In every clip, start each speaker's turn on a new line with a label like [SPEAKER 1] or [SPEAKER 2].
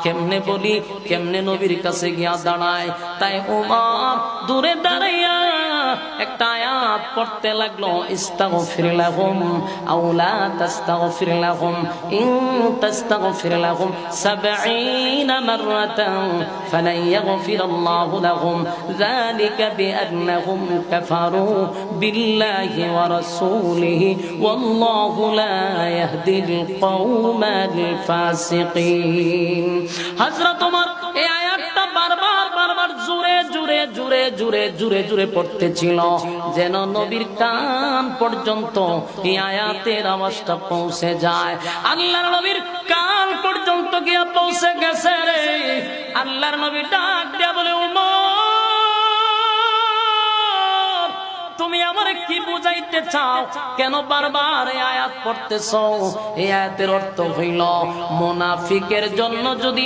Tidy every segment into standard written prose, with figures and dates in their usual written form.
[SPEAKER 1] কেমনে বলি, কেমনে নবীর কাছে গিয়া দাঁড়ায়। তাই ওমর দূরে দাঁড়াইয়া একটা আয়াত পড়তে লাগলো, ইস্তাগফির লাহুম আও লা তাস্তাগফির লাহুম ইন তাস্তাগফির লাহুম ৭০ মাররাতান ফালান ইয়াগফিরাল্লাহু লাহুম যালিকা বিআন্নাহুম কাফারু বিল্লাহি ওয়া রাসূলিহি ওয়াল্লাহু লা ইয়াহদিল কওমাল ফাসিকিন। হযরত ওমর এই আয়াতটা বারবার জোরে পড়তেছিল, যেন নবীর কান পর্যন্ত এই আয়াতের আওয়াজটা পৌঁছে যায়। আল্লাহর নবীর কান পর্যন্ত গিয়া পৌঁছে গেছে রে। আল্লাহর নবী ডাক দিয়া বলে, ওমর তুমি আমারে কি বুঝাইতে চাও? কেন বারবার এই আয়াত পড়তেছো? এই আয়াতের অর্থ হইল, মুনাফিকের জন্য যদি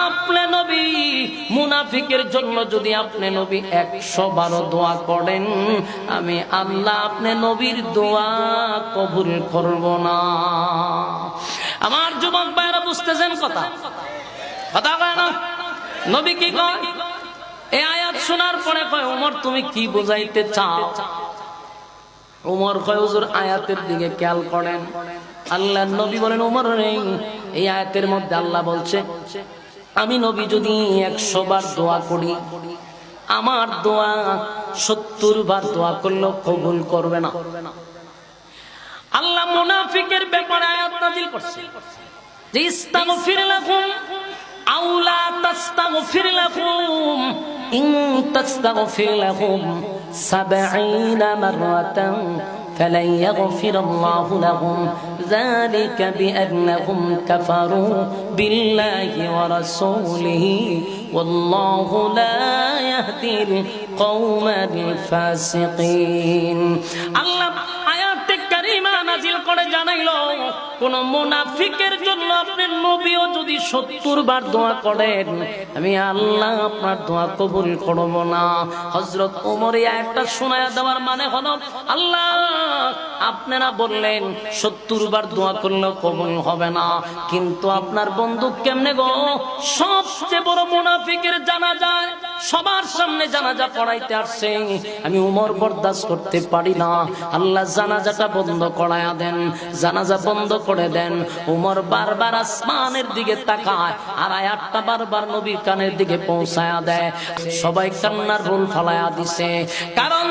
[SPEAKER 1] আপনি নবী, মুনাফিকের জন্য যদি আপনি নবী 100 বার দোয়া করেন, আমি আল্লাহ আপনি নবীর দোয়া কবুল করব না। আমার যুবক ভাইরা বুঝতেছেন কথা কয় না? নবী কি কয়? এই আয়াত শোনার পরে কয়, ওমর তুমি কি বুঝাইতে চাও? ওমর কয়, হুজুর আয়াতের দিকে খেয়াল করেন। আল্লাহর নবী বলেন, ওমর রে, এই আয়াতের মধ্যে আল্লাহ বলছে আমি নবী যদি 100 বার দোয়া করি, আমার দোয়া 70 বার দোয়া করলেও কবুল করবে না। আল্লাহ মুনাফিকের ব্যাপারে আয়াত নাযিল করছে যে ইস্তাগফির লাহুম আও লা তাস্তাগফির লাহুম ইন তাস্তাগফির লাহুম ৭০ মাররাতান فلن يغفر الله لهم ذلك بأنهم كفروا بالله ورسوله والله لا يهدي القوم الفاسقين। الله আয়াত কারিমা নাযিল করে জানাইলো, কোন মুনাফিকের জন্য আপনি নবীও যদি 70 বার দোয়া করেন, আমি আল্লাহ আপনার দোয়া কবুল করব না। হযরত ওমর এই আয়াতটা শোনায়া দেওয়ার মানে হলো, আল্লাহ আপনারা বললেন 70 বার দোয়া করলেও কবুল হবে না, কিন্তু আপনার বন্ধু কেমনে গো সবচেয়ে বড় মুনাফিকের জানাজায় সবার সামনে জানাজা পড়াইতে আসছে, আমি ওমর বরদাস্ত করতে পারি না। আল্লাহ জানাজাটা বন্ধ করায়া দেন, জানাজা বন্ধ করে দেন। ওমর বারবার আসমানের দিকে তাকায় আর আয়াতটা বারবার নবীর কানের দিকে পৌঁছায়া দেয়। সবাই কান্নার রোল ফালায়া দিছে, কারণ